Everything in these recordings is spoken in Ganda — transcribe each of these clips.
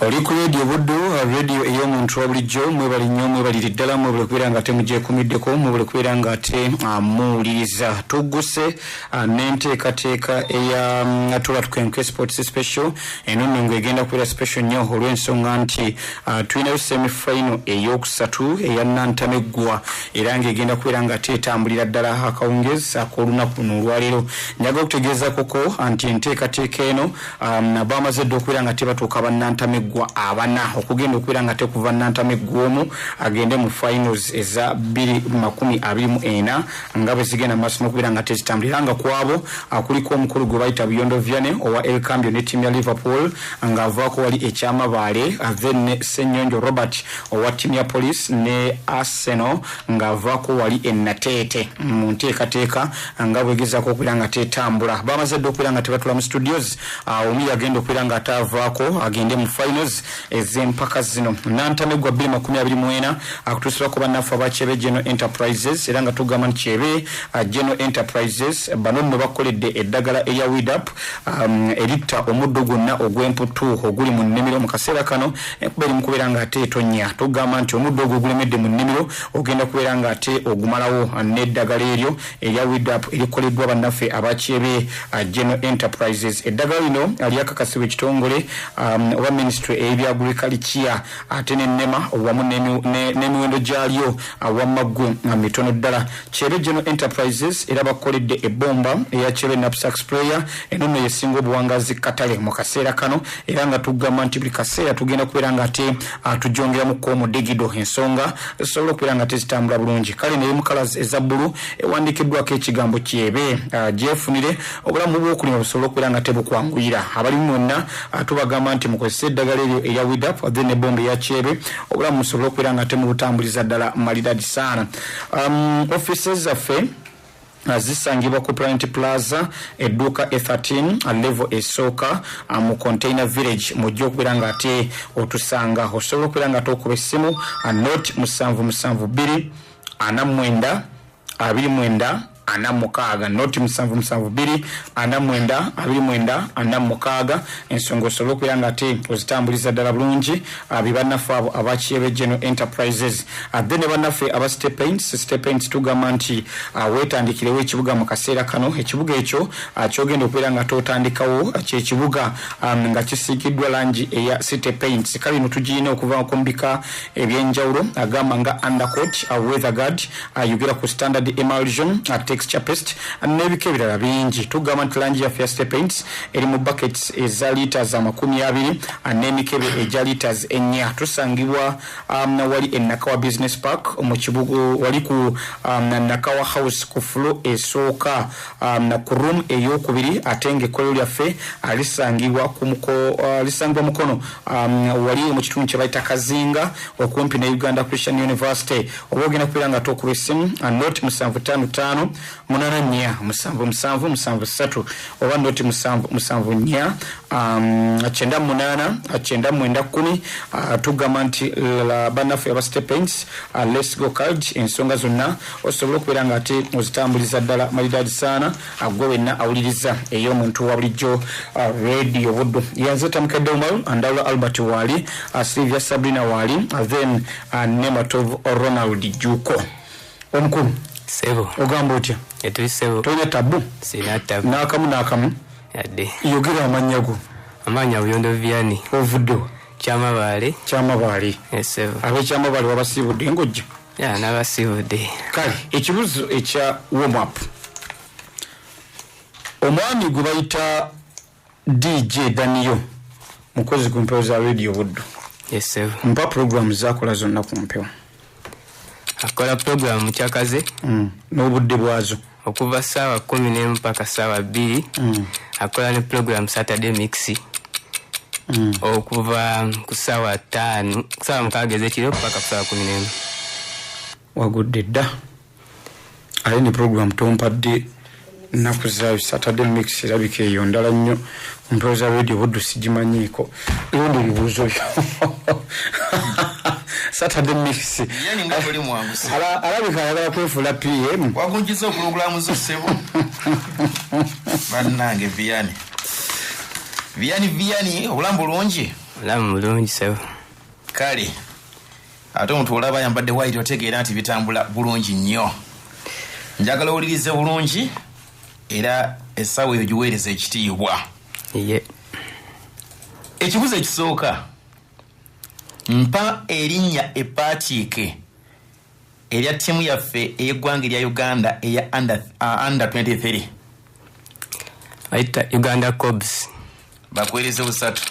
Oli ku radio buddu radio ey'omuntu bulijjo mwebali nnyo mwebali ddala mwebale kubeera nga temugyekumiddeko mwebale kubeera nga ate muwuliriza tugguse n'enteekateeka eya Tula Tukwenke Sports Special eno nno ng'egenda kubeera special nnyo olw'ensonga nti tulinayo semi-final ey'okusatu eya Nantameggwa era ng'egenda kubeera nga ate etambulira ddala akawungezi ak'olunaku luno olwaleero njaga okutegeeza koko nti enteekateeka eno bamaze dda okubeera nga tebatuuka bannantameggwa abana okugenda okubeera nga tekuva Nantameggwa omu agende mu finals eza 2024 nga bwe zigenda maaso n'okubeera nga tezitambulira nga kwabo kuliko omukulu gwe bayita Buyondo Vianney owa El Cambio ne ttiimu ya Liverpool nga avaako wali ekyamabaale then Ssenyonjo Robert owa ttiimu ya Police ne Arsenal nga avaako wali Ennateete mu nteekateeka nga bwegezaako okubeera nga tetambula bamaze dda okubeera nga tebatula mu studios omu yagenda okubeera nga ataavaako agende mu finals ez'empaka zino Nantameggwa 2024 akutuusibwako bannaffe abakyebe General Enterprises era nga tugamba nti kyebe General Enterprises bano mwe bakoledde eddagala eya Weedup eritta omuddo gwonna ogw'emputtu oguli mu nnimiro mu kaseera kano enkuba eri mu kubeera nga ate etonnya tugamba nti omuddo ogwo ogulemedde mu nnimiro ogenda kubeera nga ate ogumalawo n'eddagala eryo erya Weedup erikoleddwa bannaffe abakyebe General Enterprises eddagala lino lyakakasibwa ekitongole oba Ministry ebya Agriculture ate n'ennema wamu n'emiwendo gyalyo wamaggwe mitono ddala kyebe General Enterprises era bakoledde ebbomba eya kyebe knapsack sprayer eno nno yesinga obuwangazi katale mu kaseera kano era nga tugamba nti buli kaseera tugenda kubeera nga ate tujongeramuko omudigido ensonga zisobola okubeera nga tezitambula bulungi kale naye mu kalas eza bbulu ewandiikiddwako ekigambo kyebe gyefunire obulamu bw'okulima busobola okubeera nga tebukwanguyira abalimu mwonna tubagamba nti mukozese eddagala eryo eya Weedup then ebomba eya kyebe obulamu busobola okubeera nga temubutambuliza ddala malidadi saana offices zaffe zisangibwa ku Planet Plaza edduuka E13 level esooka mu Container Village mujja okubeera nga ate otusanga osobola okubeera nga tokuba essimu not 772 49 29 anamukaaga noti 772 anamwenda 29 ensonga osobola okubeera nga ate ozitambuliza ddala bulungi bibannaffe abo abakyebe General Enterprises then bannaffe aba Step Paints tugamba nti weetandikirewo ekibuga mu kaseera kano ekibuga ekyo kyogenda okubeera nga totandikawo kyekibuga nga kisiikiddwa langi eya Step Paints kale ino tugirina okuva ku mbika ebyenjawulo agamba nga undercoat weather guard yogera ku standard emulsion texture paste n'ebika ebirala bingi tugamba nti langi ya Step Paints eri mu buckets eza liters 20 n'emikebe egya liters 4 tusangibwa wali Nakawa Business Park mu kibugu wali ku Nakawa House ku floor esooka ku room ey'okubiri ate ng'ekkolero lyaffe lisangibwa mukono wali mu kitundu kye bayita Kazinga okumpi ne Uganda Christian University oba ogenda kubeera nga tokuba essimu not 755 8 773 oba ndoti 7 9 tugamba nti bannaffe aba Step Paints let's go card ensonga zonna osobola okubeera nga ate ozitambuliza ddala malidadi saana gwe wenna awuliriza ey'omuntu wa bulijjo radio buddu yanze Tamukadde Umaru Andawula Albert Wali Sylvia Sabrina Wali then Nematov Ronald Juko omukulu Sebo. Ogamba otya? Etuli sebo. Tonya tabu? Sina tabu. Nakamu? Yadde. Yogera amanya go. Amanya Buyondo Vianney. Ovuddo. Kyamabaale. Sebo. Abe Kyamabaale wabasibudde ngojja? Ya nabasibudde. Kale, ekibuzo ekya warm up. Omwami gwe bayita DJ Daniel mukozi ku mpewo za radio buddu. Sebo. Mpa program zakola zonna ku mpewo. Akola program kyakaze n'obudde bwazo okuva ssaawa 10 mpaka ssaawa 2 akola ne program Saturday mix okuva ku ssaawa 5 ssaawa 6 ez'ekiro mpaka ku ssaawa 11 wagudde dda ali ne program tompadde nnaku za Saturday mix erabika eyo ndala nnyo mpewo za radio buddu sigimanyiiko ewondi ebibuuzo byo Saturday mix. Yani ngabuli mwangusi. Alabika yagala kwefula PM. Wakunjiza programu zo sebo. Bannange Vianney. Vianney obulambo bulungi. Olamu bulungi sebo. Kale ate omuntu olaba yambadde white otegeera nti bitambula bulungi nnyo. Njagala owulirize bulungi era essaawa eyo giweereza ekitiibwa. Ye. Ekibuzo ekisooka, mpa erinnya epaatiike erya ttiimu yaffe ey'eggwanga erya Uganda eya under 23. Bayita Uganda Cobs. Bakuweereze busatu.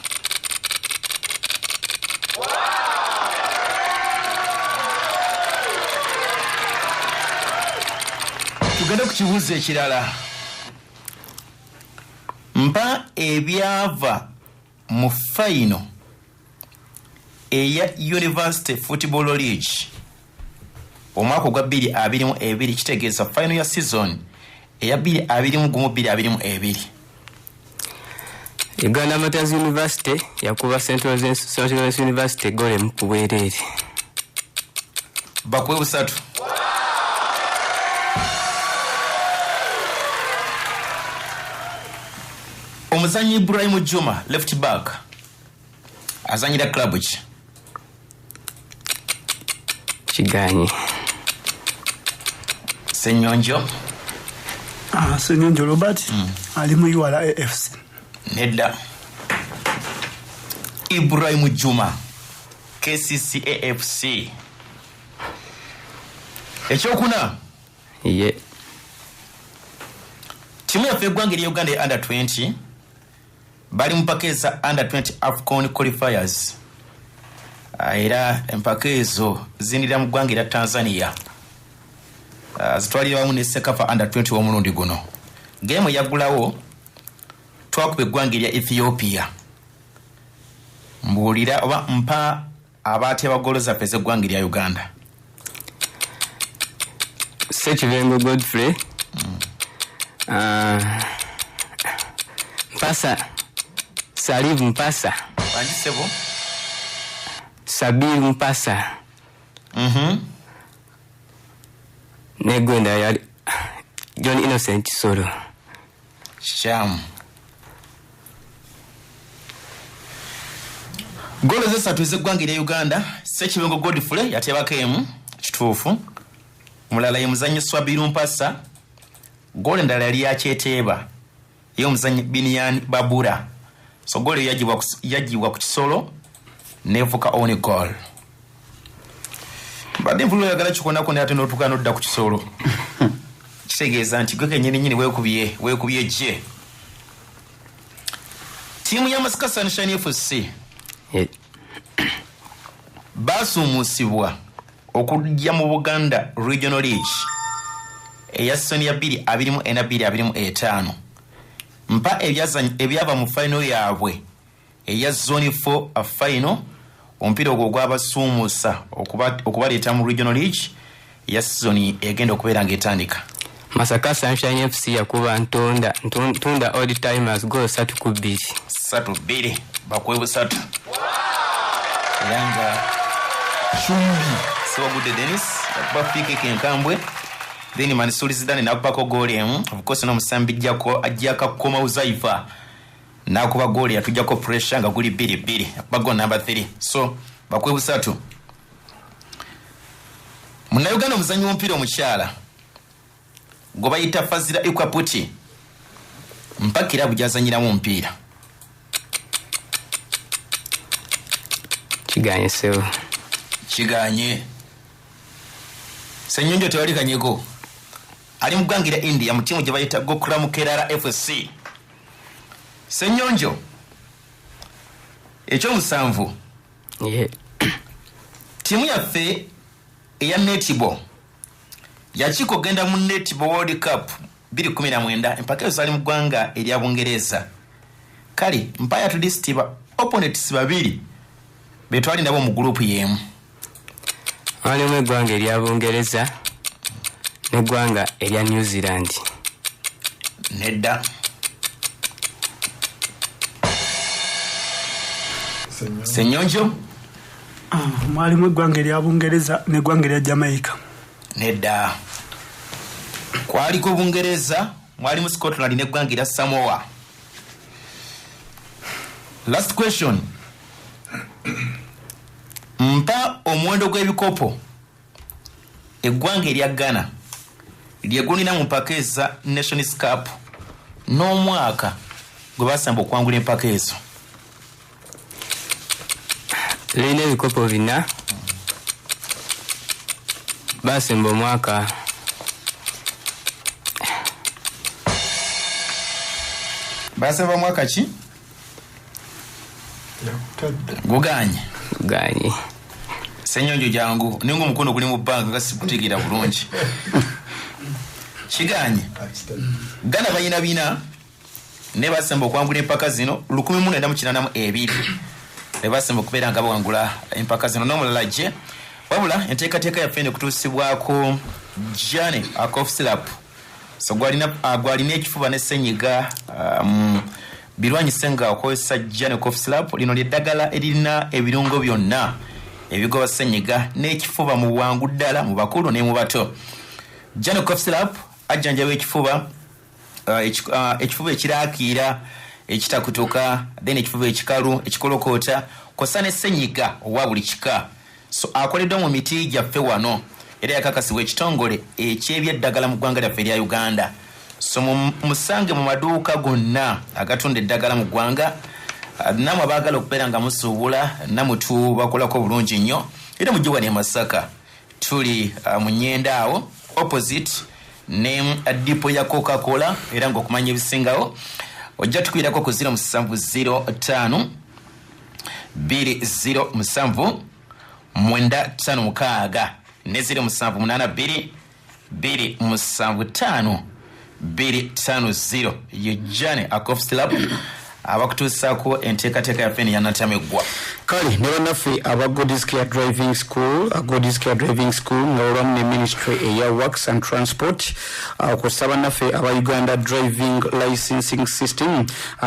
Tugenda ku kibuuzo ekirala. Mpa ebyava mu final eya University Football League omwaka ogwa 2022, kitegeeza final ya season eya 2021-2022. Uganda Matters University yakuba Central University gole mu kubwereere. Bakuwe busatu. Omuzanyi Ibrahim Juma left back azanyira club ki? Kiganye. Senyonjo. Senyonjo Robert ali mu URA AFC. Nedda. Ibrahim Juma KCC AFC. Ekyokuna. Ye. Timu yaffe eggwanga erya Uganda ya under 20 bali mu pakeeza under 20 AFCON qualifiers. Era empaka ezo zindira mu ggwanga erya Tanzania. Zitwalira wamu ne Sekafa under 20 w'omulundi guno. Game yaggulawo twakuba eggwanga erya Ethiopia. Mbuulira oba mpa abaateba golo zaffe ez'eggwanga erya Uganda. Sekivengo Godfrey. Mpasa. Salivu Mpasa. Banjisebo. Sabiru Mpasa. Negwenda yali John Innocent Solo. Sham. Golo zesatu ez'eggwanga erya Uganda, Sekivengo Godfrey yatebako emu, kituufu. Mulala ye muzannyi Swabiru Mpasa. Golo endala yali yakyeteeba ye omuzannyi Binian Babura. So golo yagibwa ku kisolo nefuka on goal. Badde mvulu yagala kikonako ne ate n'otuuka n'odda ku kisolo. Kitegeeza nti gwe kennyini weekubye gye. Tiimu ya Masaka Sunshine FC baasuumusibwa okujja mu Buganda Regional League eya season ya 2024-2025. Mpa ebyava mu final yaabwe eya zone 4 final omupiira ogwo gwabasuumusa okubaleeta mu Regional League eya season egenda okubeera ng'etandika. Masaka Sunshine FC yakuba Ntunda Old Timers goal 3-2. 3-2 bakuwe busatu. Era nga Chumbi Sewagudde Dennis yakuba Fike Kenkambwe, then Mansuri Zidane n'akubako goal emu. Of course n'omusambi ajjaka Koma Uzaifa n'akuba goal yatujjako pressure nga guli 2-2 yakuba goal number 3. So bakuwe busatu. Munnayuganda omuzannyi w'omupiira omukyala gwe bayita Fazira Ikwaputi mpa kirabu gy'azanyiramu omupiira. Kiganye sewo. Kiganye. Senyonjo tewali kanyego. Ali mu ggwanga erya India mu ttiimu gye bayita Gokram Kerala FC. Senyonjo. Ekyomusanvu. Ye. Tiimu yaffe eya netball yakiko genda mu netball World Cup 2019 empaka ezo zali mu ggwanga erya Bungereza. Kale mpaya tudisitiba opponents babiri betwali nabo mu group yemu. Walimu eggwanga erya Bungereza n'eggwanga erya New Zealand. Nedda. Senyonjo. Mwalimu eggwanga erya Bungereza n'eggwanga erya Jamaica. Nedda. Kwaliko Bungereza, mwalimu Scotland n'eggwanga erya Samoa. Last question. mpa omuwendo gw'ebikopo eggwanga erya Ghana lyegulina mu mpaka eza Nations Cup n'omwaka gwe basamba okwangula empaka ezo. Lina ebikopo 4 basemba omwaka basemba mwaka ki guganye senyonjo jangu ningo mukono guli mu banka gasikutegira bulungi kiganye Ghana bayina bina ne basemba okwangula empaka zino 1992 ne basemba okubeera nga bawangula empaka zino n'omulala gye wabula enteekateeka yaffe ne kutuusibwako Jane Akofslap so gwalina ekifuba ne senyiga birwanyise nga okozesa Jane Akofslap lino lyeddagala erina ebirungo byonna ebigoba senyiga n'ekifuba mu bwangu ddala mu bakulu ne mu bato. Jane Akofslap ajjanjaba ekifuba ekifuba ekiraakira ekitakutuka then ekifuba ekikalu ekikolokoota kosa ne senyiga owa buli kika so akoleddwa mu miti gyaffe wano era yakakasibwa ekitongole eky'ebyeddagala mu ggwanga lyaffe erya Uganda so musange mu maduuka gonna agatunda eddagala mu ggwanga namwe abaagala okubeera nga musuubula namutu bakolako bulungi nnyo era mujjiwa ne Masaka tuli mu Nyenda awo opposite ne dipo ya Coca-Cola era ng'okumanya ebisingawo ojja tukwirako ku 0705 207 956 ne 0782 275 250 ye Jane Akofslap abakutuusaako enteekateeka yaffe ne ya Nantameggwa. Kale ne bannaffe aba God's Care Driving School nga olwamu ne Ministry eya Works and Transport kussa bannaffe aba Uganda Driving Licensing System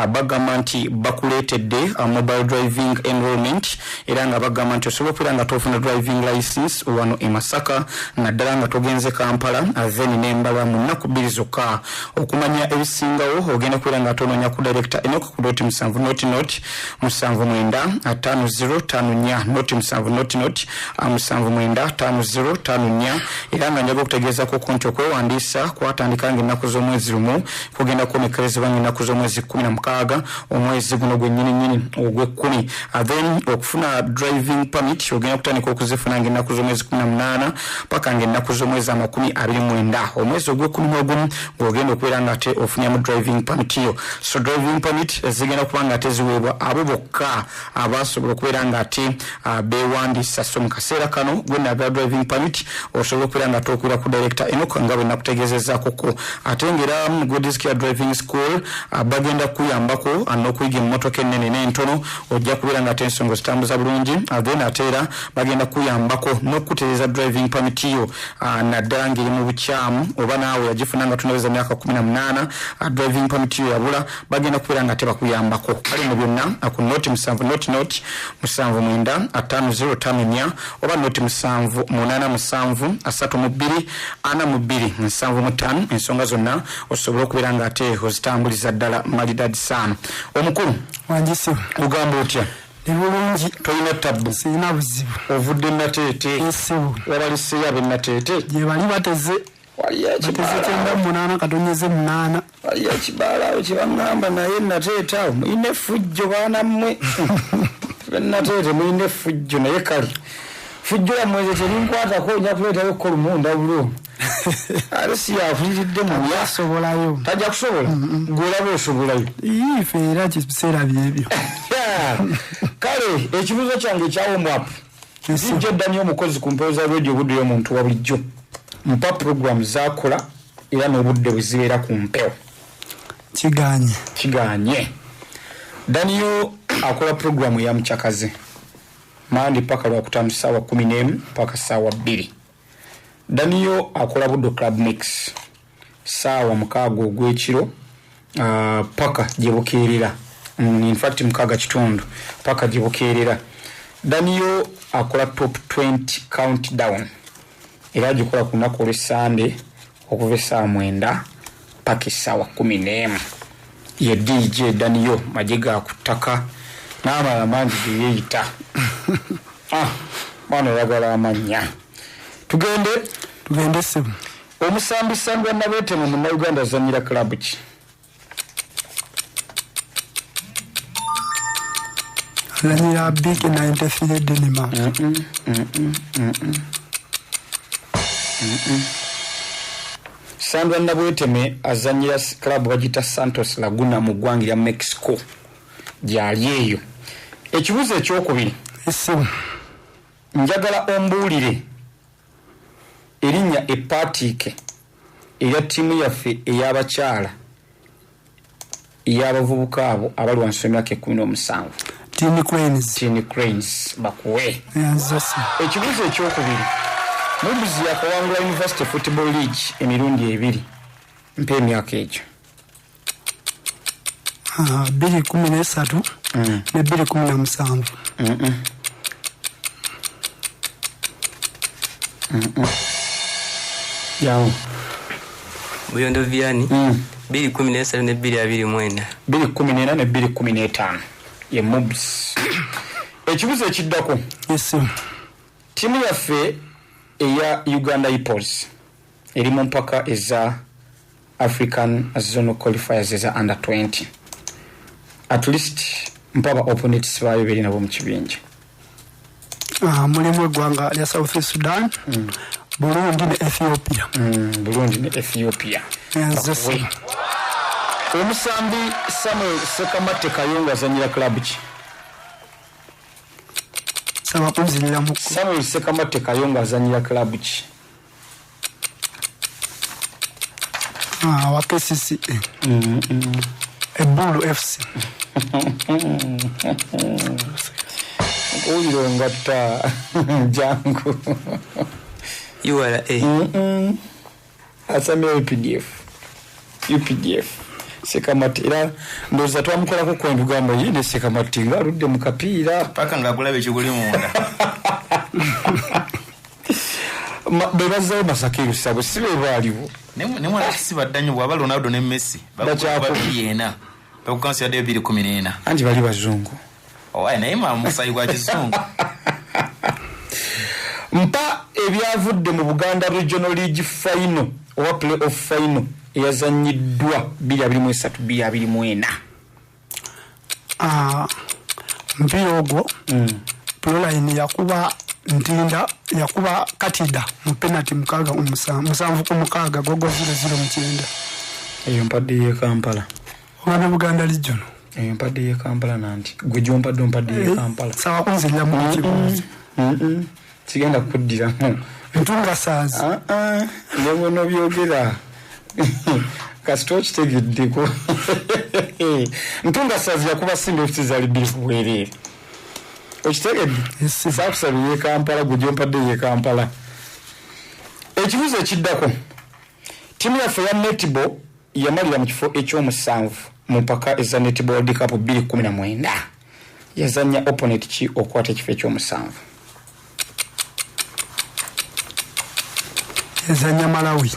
bagamba nti bakuleetedde mobile driving enrollment era nga bagamba nti osobola okubeera nga tofuna driving license wano e Masaka naddala nga togenze Kampala then n'embala mu nnaku 2 zokka okumanya ebisingawo ogenda kubeera nga tonoonya ku director Enoch Kudoti 7-50 noti 7-50 era nga njaga okutegeezako konti okwewandiisa kwatandika nga ennaku z'omwezi lumu kugenda kuonekerezebwa nga ennaku z'omwezi 16 omwezi guno gwennyini ogw'ekkumi then okufuna driving permit ogenda kutandika okuzifuna nga ennaku z'omwezi 18 paka nga ennaku z'omwezi 29 omwezi ogw'ekkumi ogumu ng'ogenda okubeera nga ate ofunyamu driving permit yo so driving permit zigenda kuba nga ate ziweebwa abo bokka abasobola okubeera nga ate bewandiisa so mu kaseera kano gwenagala driving permit osobola okubeera nga tookubira ku director Enoch nga bwe nakutegeezezaakoko ate ng'era mu God's Care Driving School bagenda kuyambako n'okuyiga emmotoka ennene n'entono ojja kubeera nga ate ensonga zitambuza bulungi then ate era bagenda kuyambako n'okutereeza driving permit yo naddala ng'eri mu bukyamu oba naawe yagifuna nga tunaweza myaka 18 driving permit yo yabula bagenda kubeera nga ate bakuyambako kale mu byonna ku noti 7 oba noti 7-8-7-32-42-75 ensonga zonna osobola okubeera nga ate ozitambuliza ddala malidadi saana. Omukulu wanjise ugamba otya? Ebulungi tolina tabu sina buzibu ovudde nateete esibu wabaliseyo abennateete gye bali bateze kyenda 8 katonyeze 8 waliyo ekibaalawo kyebaŋŋamba naye nateetaawo muyina effujjo baana mmwe bennateete muyina effujjo naye kale fujjo yammweze terinkwatako ojja kuleetayo okkolumunda bulo ate si yafuliridde mu yasobolayo tajja kusobola gwolaba osobolayo ife era kibiseera byebyo kale ekibuuzo kyange ekyawomwapu zijja eddanyo omukozi ku mpewo za radio budde y'omuntu wa bulijjo mpa program zakola era n'obudde bwe zibeera ku mpewo kiganye Daniyo akola program ya Mchakaze mandi paka lwakutaano ssaawa 11 paka ssaawa 2 Daniyo akola Buddo Club Mix ssaawa 6 ogw'ekiro paka gye bukeerera in fact 6 kitundu paka gye bukeerera Daniyo akola top 20 countdown era agikola ku lunaku olw'Essande okuva essaawa 9 paka essaawa 11 ye DJ Daniyo majega kutaka n'amala mangi gye yeeyita Mwana yagala amanya. Tugende sibu. Omusambi Sandwa Nabete mu Uganda azanyira club ki? Azanyira Big 93 Denima. Sandwa Nabete azanyira club bagita Santos Laguna mu ggwanga lya Mexico. Gyali eyo. Ekibuzo ekyokubiri. Sibu. Njagala ombuulire erinnya epatike eya ttiimu yaffe ey'abakyala ey'abavubuka abo abali wansi w'emyaka 17. Teen Cranes bakuwe. Yanzasi. Ekibuzo ekyokubiri. Mubuzi yakawangula University Football League emirundi 2. Mpa emyaka egyo. 2013 ne 2017. Yawo. Buyondo Viani 2017 ne 2024. 2014 ne 2015. Ye Mubs. Ekibuzo ekiddako. Yes. Timu yaffe eya Uganda Hippos eri mu mpaka eza African Zonal Qualifiers eza under 20. At least mpaba opponents bayo beri nabo mu kibinja. Mulimu eggwanga lya South Sudan. Burundi ne Ethiopia. Burundi ne Ethiopia. Yanzasi. Omusambi Samuel Sekamate Kayonga azanyira club ki? Sabakunzirira mu Samuel Sekamate Kayonga azanyira club ki? wa KCCA. Ebulu FC. Uyirongata jangu. URA. Asamira UPDF. Sekamate era ndoza twamukola ko kwendu gamba yinde Sekamate nga rudde mu kapiira paka ngakulabe kiguli munda. Bebazayo Masakiru sabo sibe baliwo. Ne mwana kisiba danyo bwaba Ronaldo ne Messi. Bakaba yena. Bakukansi ya 2014. Anti bali bazungu. Owaye naye musayi gwa kizungu. Mpa ebyavudde mu Buganda Regional League final owa play-off final eyazanyiddwa 2023-2024. Mpira ogwo Proline yakuba Ntinda yakuba Katida mu penalty mukaga musanvu ku mukaga gogo 0-0 mu Kyenda. Eyo mpadde ye Kampala. Wana Buganda Region. Eyo mpadde ye Kampala nanti. Gwe jompa mpadde ye Kampala. Sawa kunzilla mu kibuzi. Sigenda kuddira. Ntunga sazi. Nyewe no byogera. Kasitochi tegiddeko. Ntunga sazi yakuba Simba FC zali bili kubwerere. Okitegedde? Sakusabye ye Kampala gwe jompadde ye Kampala. Ekibuzo ekiddako. Timu yaffe ya netball yamalira mu kifo ekyomusanvu mu mpaka eza netball World Cup 2019. Yazanya opponent ki okwata ekifo ekyomusanvu? Yazanya Malawi.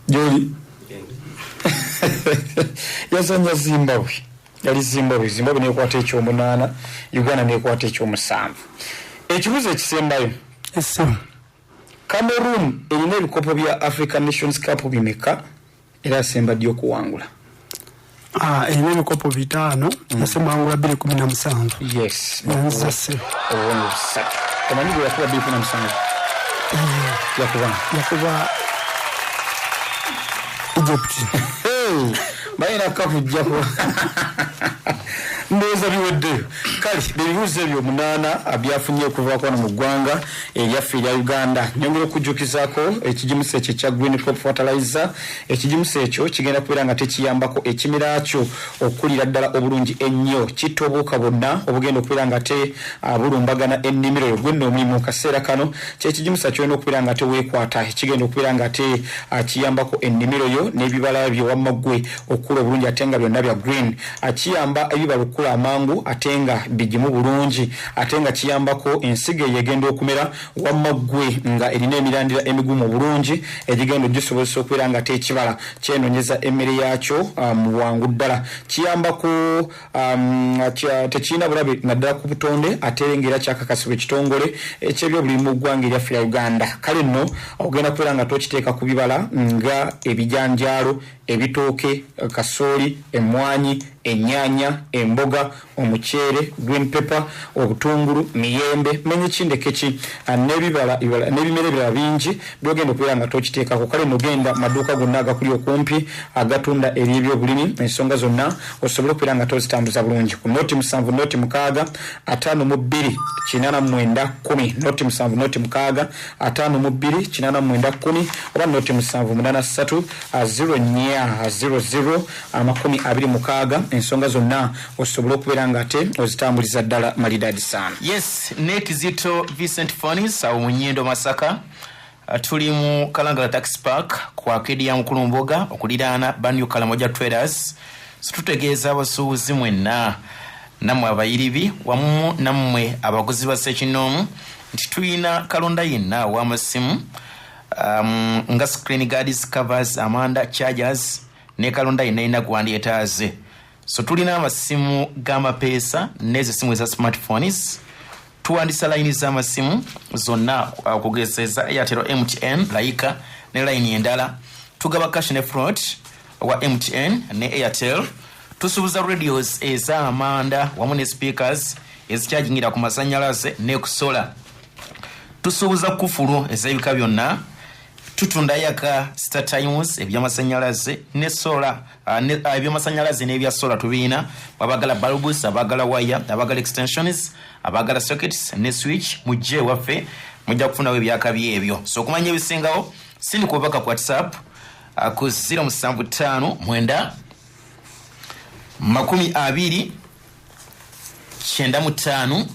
Joli. Yazanya Zimbabwe. Yali Zimbabwe nekwata ekyomunaana, Uganda nekwata ekyomusanvu. Ekibuzo ekisembayo. Cameroon erina ebikopo bya African Nations Cup bimeka era asemba ddyo okuwangula. Erina ebikopo 5 yasemwangula 2017. Yes. Yanzasi. Owono satu. Omanyi bwe yakuba 2017. Yakuba Egypt. Bayina kapu jjako. Ndoza biweddeyo. Kale ebibuuzo ebyo 8 byafunye okuva kwano mu ggwanga eryaffe erya Uganda. Nyongera okujjukizaako ekijimusa ekyo ekya Green Crop Fertilizer. Ekijimusa ekyo kigenda kubeera nga tekiyambako ekimera kyo okulira ddala obulungi ennyo. Kitta obuwuka bwonna obugenda okubeera nga bulumbagana ennimiro yo. Gwenna omulimu mu kaseera kano kyekijimusa kyolina okubeera nga teweekwata ekigenda okubeera nga kiyambako ennimiro yo n'ebibala byo wamma ggwe okula obulungi ate nga byonna bya green. Akiyamba ebibala okukula amangu atenga bigimu bulungi atenga kiyambako ensigo yegenda okumera wamaggwe nga erina emirandira emigumu bulungi egigenda gisobola okubeera nga tekibala kyenonyeza emmere yakyo muwangu ddala kiyambako tekirina bulabe naddala ku butonde aterengera kyakakasibwa ekitongole ekyebyobulimi mu ggwanga eryaffe lya Uganda kale nno ogenda kubeera nga tokiteeka ku bibala nga ebijanjaalo ebitooke kasooli emmwanyi ennyanya emboga omuceere green pepper obutungulu miyembe menye kindekeki n'ebimera ebirala bingi byogenda okubeera nga tokiteekako kale nogenda maduuka gonna agakuli okumpi agatunda eby'ebyobulimi ensonga zonna osobole okubeera nga tozitambuza bulungi ku noti 7 noti 6 52 89 10 noti 7 noti 6 52 89 10 oba noti 7 83 0 00 ensonga zonna osobole okubeera nga ate ozitambuliza ddala malidadi sana. Yes, ne Kizito Vincent Fonis awo mu Nnyendo Masaka. Tuli mu Kalangala Tax Park kwa kedi ya Mukulumboga okuliraana Banyu Kalamoja Traders. Tutegeeza abasuubuzi mwenna nammwe abayiribi wamu nammwe abaguzi ba Ssekinomu nti tulina kalonda yenna w'amasimu nga screen guards covers amanda chargers ne kalonda yenna ina gwandiyetaaze. So tulina amasimu g'amapeesa n'ezo simu eza smartphones tuwandisa layini z'amasimu zonna okugezeza Airtel MTN Laika ne layini endala tugaba cash ne float wa MTN ne Airtel tusubuza radios ez'amanda wamu ne speakers ezikyajingira ku masannyalaze ne ku sola tusubuza kufulu ez'ebika byonna tutunda yaka Star Times ebyamasannyalaze ne sola ebyamasanyalaze n'ebya sola tubiina abagala bulbs abagala wire abagala extensions abagala sockets ne switch mujje waffe mujja kufunawo ebyaka byebyo so okumanya ebisingawo sindi kubaka ku WhatsApp ku 075 mwenda 20 95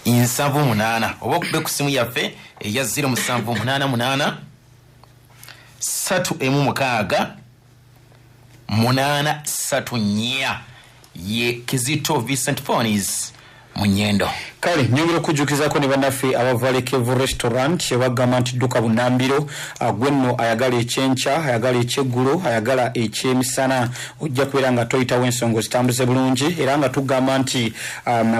78 oba okube ku simu yaffe eya 07888 3 834 ye Kizito Vincent Fonis mu Nnyendo. Kale nyongera okujjukizako ne bannaffe abavalekevu restaurant ebagamba nti dduka Bunambiro gwenno ayagala ekyenkya ayagala ekyeggulo ayagala ekyemisana ojja kubeera nga toyitawo ensonga zitambuze bulungi era nga tugamba nti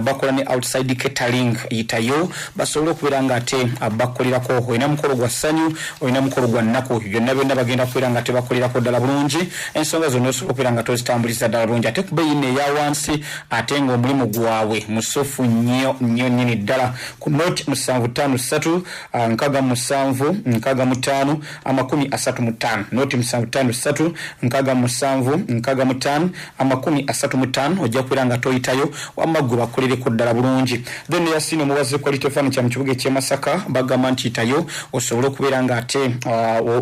bakola ne outside catering yitayo basobole okubeera nga ate bakolerako olina mukolo gwa ssanyu olina mukolo gwa nnaku byonna byonna bagenda kubeera nga tebakolerako ddala bulungi ensonga zonna osobola okubeera nga tozitambuliza ddala bulungi ate kuba yino eya wansi ate ng'omulimu gwabwe musofu nnyo nyini ddala ku noti 753 675 35 noti 753 675 35 ojja kubeera nga toyitayo wamaggwe bakolereko ddala bulungi then yasino mubaze quality fan kya mu kibuga ky'e Masaka bagamba nti itayo osobole okubeera nga ate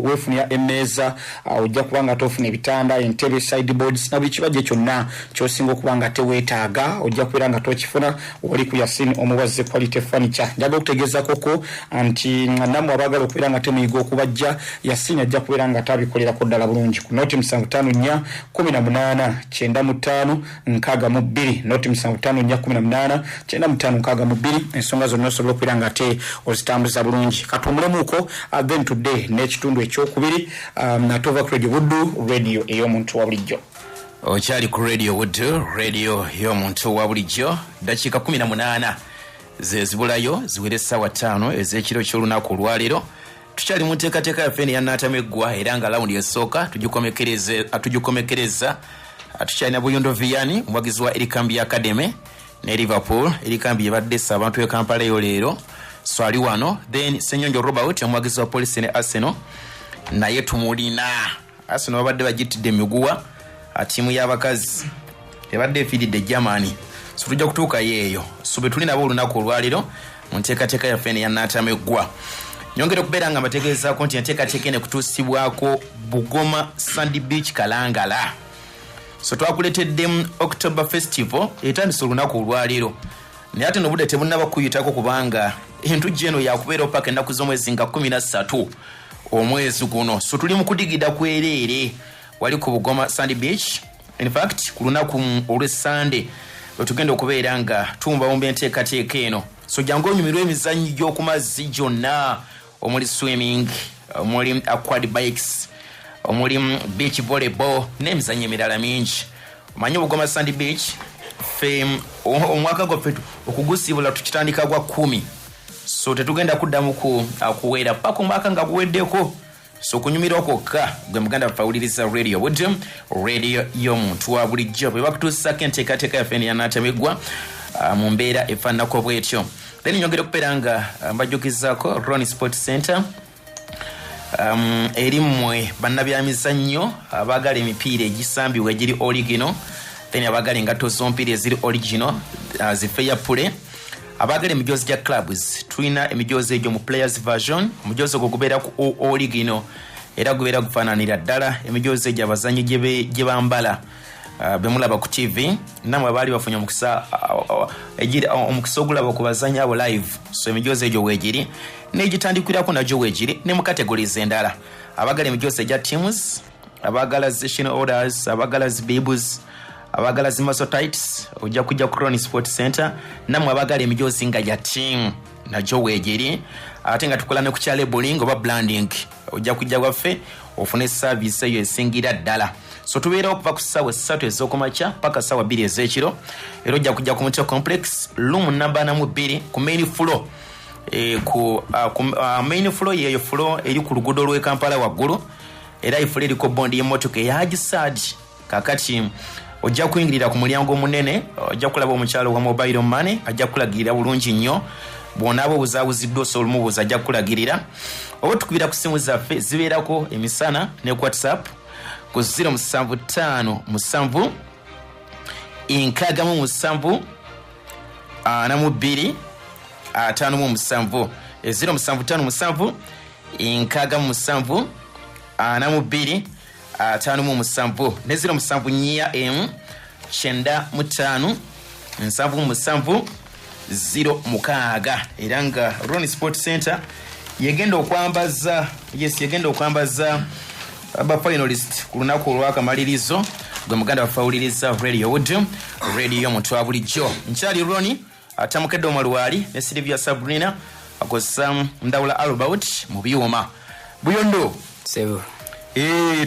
weefunira emmeeza ojja kuba nga tofuna ebitanda entebe sideboards na buli kibajje kyonna kyosinga okuba nga teweetaaga ojja kubeera nga tokifuna oli ku Yasini omubaze quality furniture njaga okutegeeza koko anti namwe abagala okubeera nga temuyiga okubajja Yasini ajja kubeera nga tabikolerako ddala bulungi ku noti 754 18 95 62 noti 754 18 95 62 ensonga zonna osobola okubeera nga te ozitambuza bulungi katumulemuko then today n'ekitundu ekyokubiri natova Radio Buddu radio ey'omuntu wa bulijjo. Okyali ku Radio Buddu radio y'omuntu wa bulijjo dakiika 18 zezibulayo ziwere essaawa 5 ez'ekiro ky'olunaku olwaleero tukyali mu nteekateeka yaffe ya Nantameggwa era nga lawundi esooka tugikomekereza tukyali na Buyondo Vianney omuwagizi wa Erikambi Academy ne Liverpool Erikambi ebadde abantu e Kampala eyo leero swali wano then Senyonjo Robert omuwagizi wa Police ne Arsenal naye tumulina Arsenal babadde bagitidde emiguwa tiimu y'abakazi ebadde efiiridde Germany so tujja kutuuka yeeyo so bwe tuli nabo olunaku olwaliro mu nteekateeka yaffe ya Nantameggwa nyongera okubeera nga mbategeezaako nti enteekateeka ene kutuusibwako Bugoma Sandy Beach Kalangala so twakuleetedde October Festival etandise olunaku olwaliro naye ate n'obudde tebunnaba kuyitako kubanga entujja eno yakubeera paka ennaku z'omwezi nga 13 omwezi guno so tuli mu kudigida kwereere wali ku Bugoma Sandy Beach in fact ku lunaku olw'Essande wetugenda okubeera nga tumbawumba enteekateeka eno. So jangu onyumirwa emizannyo gy'oku mazzi gyonna, omuli swimming, omuli aquad bikes, omuli beach volleyball n'emizannyo emirala mingi. Omanyi Bugoma Sandy Beach fame omwaka gwaffe okugusiibula tukitandika gwa 10. So tetugenda kuddamu kuweera paka omwaka nga guweddeko. So kunyumirwa kwokka gwe muganda fawuliriza radio Webyem, radio y'omuntu wa bulijjo. Bwe bakutuusako enteekateeka yaffe ya Nantameggwa mu mbeera efaananako bw'etyo. Then nyongera okubeera nga mbajjukizaako Ronnie Sports Center. Eri mmwe bannabyamizannyo abaagala emipiira egisambibwa egiri original, then abaagala engatto z'omupiira eziri original zifeya pule, abaagala emijoozi gya clubs. Tulina emijoozi egyo mu players version, omujoozi ogwo gubeera ku original era gubeera gufaananira ddala emijoozi egyo abazannyi gye bambala bemulaba ku TV. Namwe abaali bafunye omukisa ogulaba ku bazannyi abo live. So emijoozi egyo weegiri n'egitandikirako nagyo weegiri ne mu categories endala. Abaagala emijoozi egya teams, abaagala session orders, abaagala bibs, abaagala muscle tights, ojja kujja ku Ronnie Sports Center. Namwe abaagala emijoozi nga ya team nagyo weegiri. Ate nga tukola ne ku kya labeling oba branding, ojja kujja waffe ofune service eyo esingira ddala. So tubeera okuva ku ssaawa 3 ez'okumakya paka ssaawa 2 ez'ekiro. Era ojja kujja ku Muteto Complex room number 2 ku main floor. Ku main floor yeyo floor eri ku luguudo lw'e Kampala waggulu. Era ifula eriko bondi y'emmotoka eya Hagisad. Kakati ojja kuyingirira ku mulyango omunene, ojja kulaba omukyalo wa mobile money, ajja kulagirira bulungi nnyo. Bwona abo buzaabuziddwa osobola omubuuza ajja kulagirira. Oba tukubira ku simu zaffe zibeerako emisana ne WhatsApp ku 075 7 nkagamu 7 42 57 075 nkagamu 7 42 57 ne 079 95 77 0 era nga Ronnie Sports Center yegenda okwambaza aba finalist ku lunaku olw'akamalirizo gwe muganda wafawuliriza radio Webyem, radio y'omuntu wa bulijjo. Nkyali Ronnie atamukedde omalwali ne Sylvia Sabrina akozesa Ndawula Albert mu byuma. Buyondo Sebo.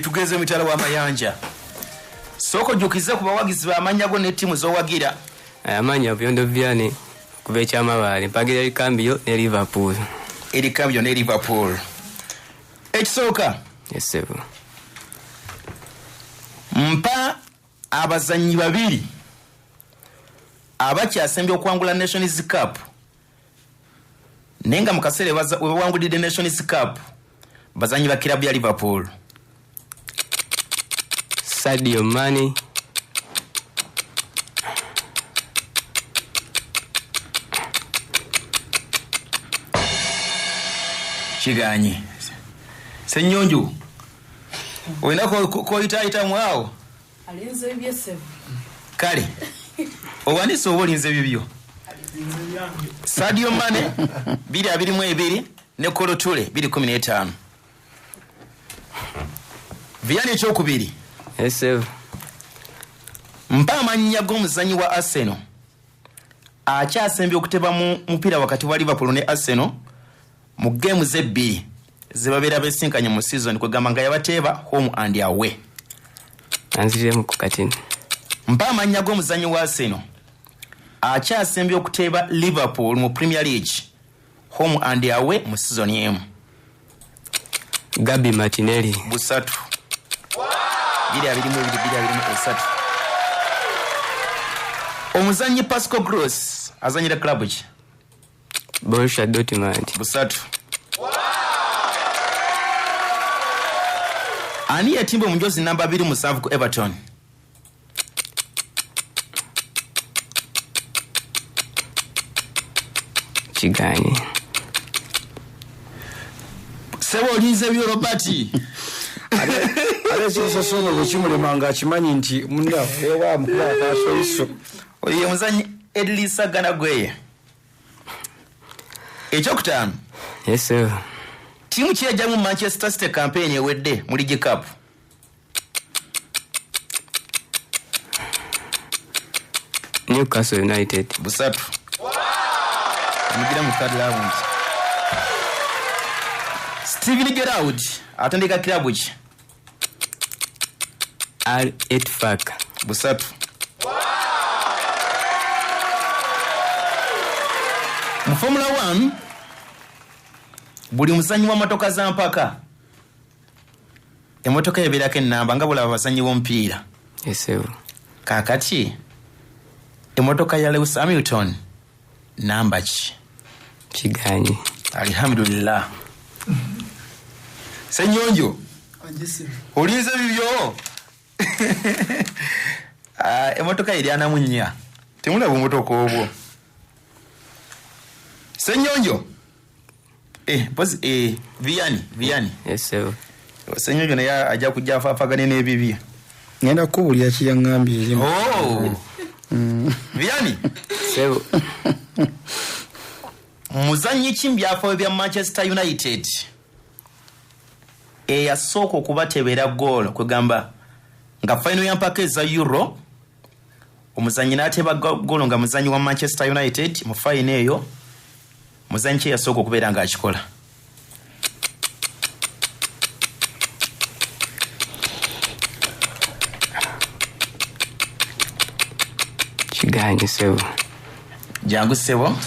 Tugeze mitala wa mayanja. Soko jukiza ku bawagizi b'amanya go ne timu z'owagira. Amanya Buyondo Vianney kuva ekyamabaale mpagira eri Cambio ne Liverpool. Eri Cambio ne Liverpool. Ekisooka. Yes, Sebo. Mpa abazannyi babiri abakyasembye okwangula Nations Cup nenga mu kaseera webawangulidde Nations Cup bazannyi ba kilabu ya Liverpool. Sadio Mane, Kiganyi Senyonju oyina koyitaayita mwawo alinze byesebo kale owanise oba olinze bibyo. Sadio Mane 222 ne Kolo Toure 215. Vianney ekyokubiri. yes, Sebo. Mpa amannya g'omuzannyi wa Arsenal akyasembye okuteba mu mupiira wakati wa Liverpool ne Arsenal mu games ebbiri zebabeera besinkanye mu season kwegamba nga yabateeba home and away. Anziremu ku katini. Mpa amannya g'omuzannyi wa Arsenal akyasembye okuteeba Liverpool mu Premier League home and away mu season emu. Gabi Martinelli. Busatu. 223. Omuzannyi Pascal Gross azanyira club ki? Borussia Dortmund. Busatu. Ani yatimba omujozi namba 27 ku Everton? Kiganyi. Sebo olinze byo Robert. Ale sosono bwekimulema nga akimanyi nti munda ewa mukula akasoiso. Oye muzanyi Edlisa Ganagweye. Ekyokutaano. Yes, sir. Timu ki yajja mu Manchester City campaign ewedde mu League Cup? Newcastle United. Busatu. Mugira mu third round. Steven Gerrard atandika kilabu ki? Al Ettifaq. Busatu. Mu Formula 1 buli muzanyi wa motoka za mpaka emotoka ebirako ennamba nga bulaba abazanyi b'omupiira. Yes sir. Kakati emotoka ya Lewis Hamilton namba ki? Kiganyi. Alhamdulillah. Senyonjo. Olize bibyo. Emotoka eri ana munya. Temulaba emotoka obwo. Senyonjo. Viani. Yes sir. Senyonjo naye ajja kujja afafagane n'ebibyo. Ngenda kubulya kiyangambye ezimu. Oh. Viani. Sebo. Muzanyi kimbyafo bya Manchester United. Yasooka okubatebera goal kwegamba nga final ya Empaka za Euro. Omuzanyi n'ateba goal nga muzanyi wa Manchester United mu final eyo. Muzanyi kye yasooka okubeera nga akikola. Kiganyi sebo. Jangu sebo.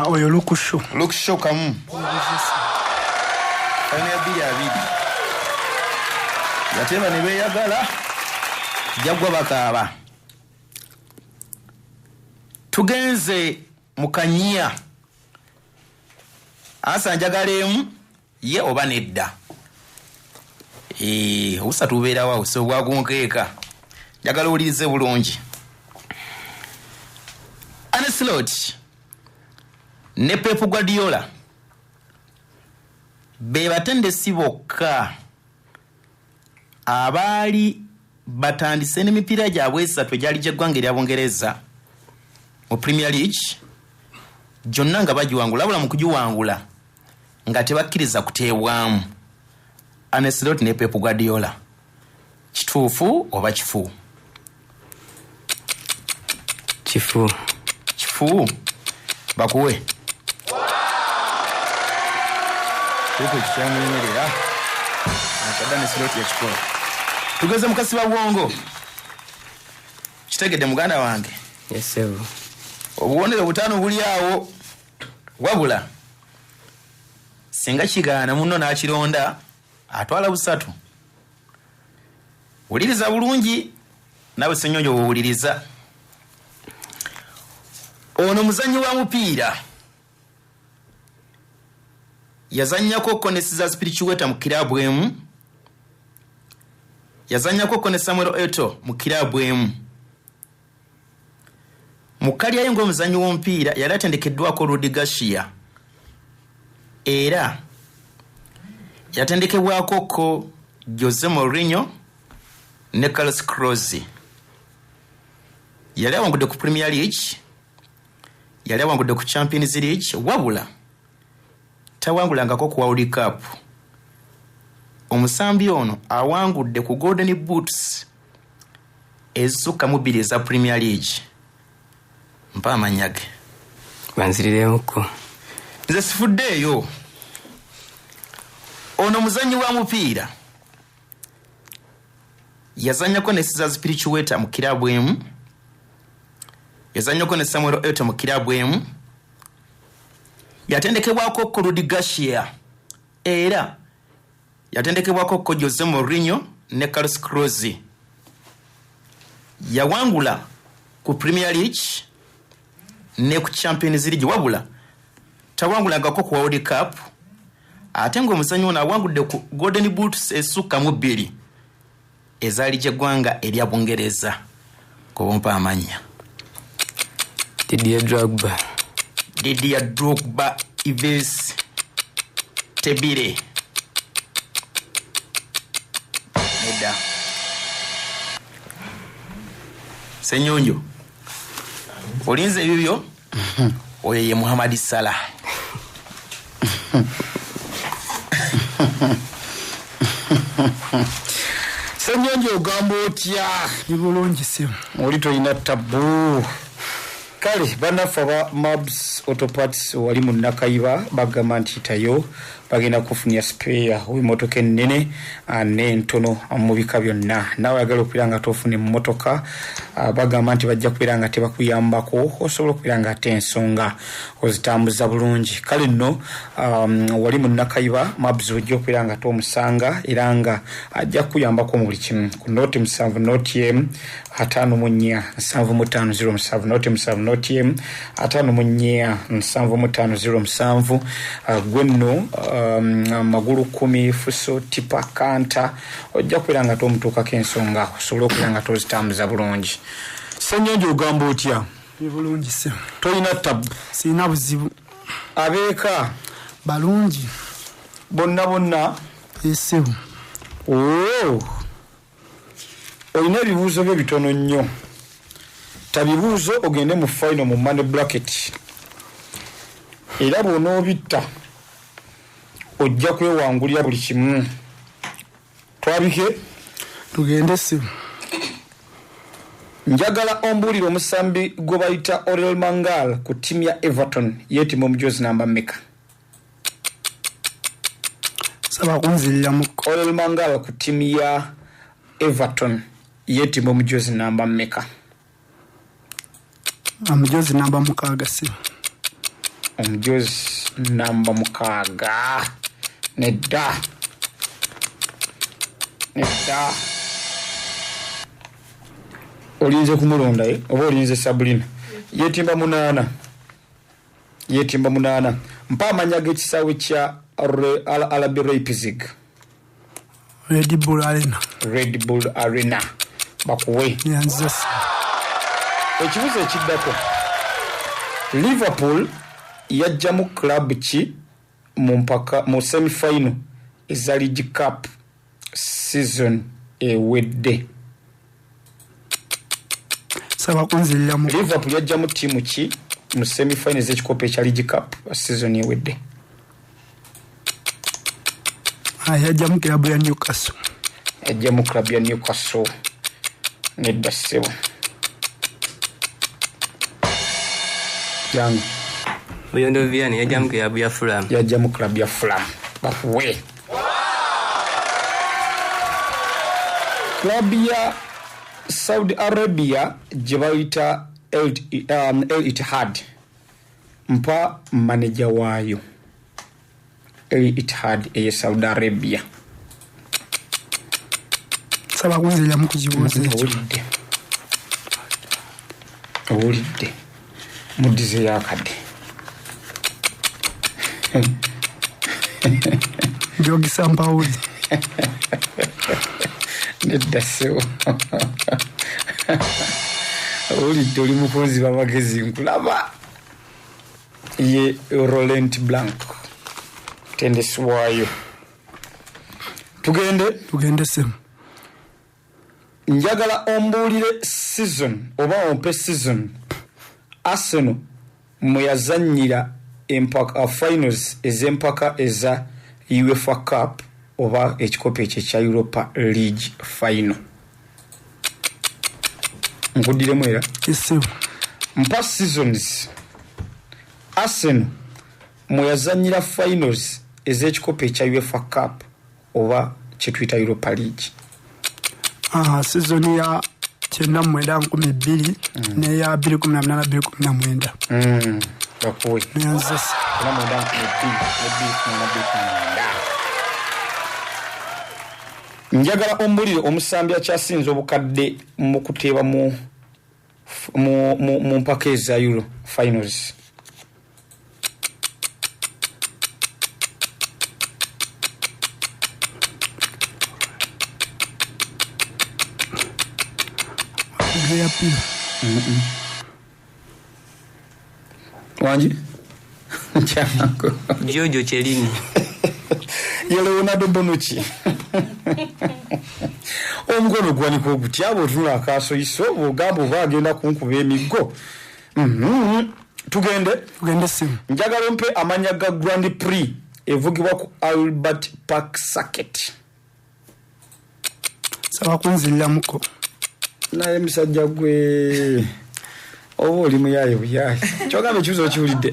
Oyo lukusho. Lukusho kamu. Final ya bili abidi. Yateba ne beeyagala. Jagwa bakaaba. Tugenze mukanyia. Asa njagalemu ye oba nedda. Usatubeera wa so bwagunkeeka. Njagala olirize bulungi. Ancelotti ne Pep Guardiola be batendesi bokka abaali batandise n'emipiira gyabwe esatu egyali gy'eggwanga ery'Abongereza mu Premier League gyonna nga bagiwangula wabula mu kugiwangula nga tebakkiriza kuteebwamu. Ancelotti ne Pep Guardiola kituufu oba kifu? Kifu. Bakuwe. Tuko kichamwemerera. Akadane Ancelotti yakikola. Tugeze mukasi wa bwongo. Kitegedde muganda wange. Yes sir. Obuwonero butano buli awo wabula singa kigaana muno n'akironda atwala busatu. Wuliriza bulungi nawe Senyonjo wuliriza. Ono muzanyi wa mupiira yazannyako Konesi za Spiritueta mu kilabu emu, yazannyako Kone Samuel Eto'o mu kilabu emu. Mukali yaye ng'omuzanyi w'omupiira yali atendekeddwako Rudi Garcia era yatendekebwako ko Jose Mourinho ne Carlos Cruz. Yali awangudde ku Premier League, yali awangudde ku Champions League, wabula tawangulangako ku World Cup. Omusambi ono awangudde ku Golden Boots ezisukka mu bbiri eza Premier League. Mpa amanyage. Banziriremukko. Nze sifuddeeyo. Ono muzanyi wa mupiira yazannyako ne Cesar Spiritueta mu kilabu emu, yazannyako ne Samuel Eto'o mu kilabu emu, yatendekebwako ko Rudi Garcia era yatendekebwako ko Jose Mourinho ne Carlos Cruz. Yawangula ku Premier League ne ku Champions League, wabula tawangulangako ku World Cup. Ate ng'omuzanyi ono awangudde ku Golden Boots esukka mu bbiri ezaali gy'eggwanga erya Bungereza. Kobompa amanya. Didier Drogba, Yves Tebire. Neda. Senyonjo. Olinze bibyo? Oyo ye Muhammad Salah. Ssenyonjo ogamba otya? Ibulungi sim. Oli toyina tabu. Kale bannaffe aba Mabs Autoparts wali mu Nakayiba bagamba nti tayo bagenda kufunya spare w'emmotoka ennene n'entono mu bika byonna. Naawe ayagala okubeera nga tofuna emmotoka bagamba nti bajja kubeera nga tebakuyambako osobola okubeera nga ate ensonga ozitambuza bulungi. Kale nno wali mu Nakayiba Mabs ojja okubeera nga tomusanga era nga ajja kuyambako mu buli kimu. Ku nooti 7 nooti emu 54 7507 nooti 7 nooti emu 54 7507 gwe nno magulu 10 fuso tipa kanta ojja kubeera nga tomutuukako ensonga osobola okubeera nga tozitambuza bulungi. Ssenyonjo ogamba otya? Ibulungi sim. Toyina tabu? Sina buzibu. Abeeka balungi bonna esibu. Olina ebibuuzo bye bitono nnyo. Tabibuuzo ogende mu final mu money bracket. Era bw'onoobitta ojja kwewangulira buli kimu. Twabike? Tugende simu. Njagala ombuulira omusambi gwe bayita Orel Mangal ku ttiimu ya Everton yeetima omujozi namba mmeka? Saba kunzirira mu Orel Mangal ku ttiimu ya Everton yeetima omujozi namba mmeka? Omujozi namba 6 simu. Omujozi namba 6. Nedda. Olinze kumulonda oba olinze Sabrina? Yeetimba 8. Mpa amanya g'ekisaawe kya Alabi Leipzig. Red Bull Arena. Bakuwe. Yanzas. Ekibuzo ekiddako. Liverpool yajja mu club ki mu semi-final eza League Cup season ewedde? Saba kunzirira mu Liverpool yajja mu tiimu ki mu semi-final ez'ekikopo ekya League Cup season ewedde? Yajja mu club ya Newcastle. Yajja mu club ya Newcastle. Nedda ssebo. Yangu. Oyondo Vianney yajja mu club ya Fulham. Yajja mu club ya Fulham. Bakuwe. Club ya Saudi Arabia gye bayita El Ittihad. Mpa manager waayo. El Ittihad eye Saudi Arabia. Saba kunzirira mu kujibuuza ekyo. Owulidde. Mudize yakadde. Jogisa mpawuli. Nedda ssebo. Owulidde oli mukunzi b'amagezi nkulaba. Ye Laurent Blanc. Tendesi waayo. Tugende simu. Njagala ombuulire season oba ompe season Arsenal mwe yazannyira empaka finals ez'empaka eza UEFA Cup oba ekikopo ekyo ekya Europa League final. Nkuddiremu era? Esimu. Mpa seasons Arsenal mwe yazannyira finals ez'ekikopo ekya UEFA Cup oba kye tuyita Europa League. Season ya 1912 neya 2018-2019. Bakuwe. Yanzas. Njagala ombulire omusambi akyasinze obukadde mu kuteeba mu mpaka eza Euro finals. Wanji? Chango. Jojo Chelini. Leonardo Bonucci. Omukono gwaniko ogutya bw'otunula akaasoyiso bw'ogamba oba agenda kunkuba emiggo. Tugende simu. Njagala mpe amanya ga Grand Prix evugibwa ku Albert Park Circuit. saba kunziramuko naye musajja gwe oba oli muyaye buyaye kyogambe kibuzo kiwulidde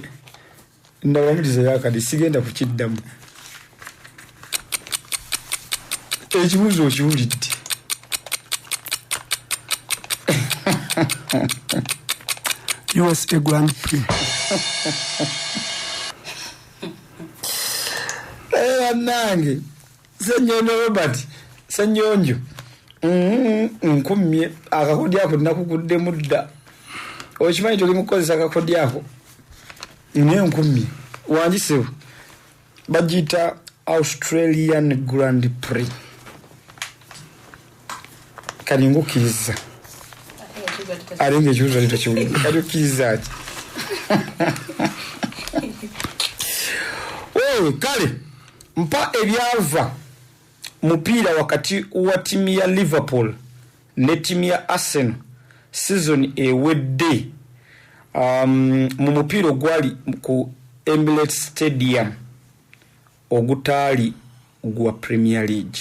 ndabamuliza yakadi sigenda kukiddamu ekibuzo kiwulidde USA Grand Prix nange senyono Robert senyonjo nkumye akakodi ako nakugudde mudda okimanyi tuli mukozesa akakodi ako ne nkumye wanjisewo bagita Australian Grand Prix kali ngukiriza alinge chuzo litachiwulidde kali ukiriza kale mpa ebyava mupiira wakati wa timu ya Liverpool ne timu ya Arsenal season ewedde mu mupiira gwali ku Emirates Stadium ogutaali gwa Premier League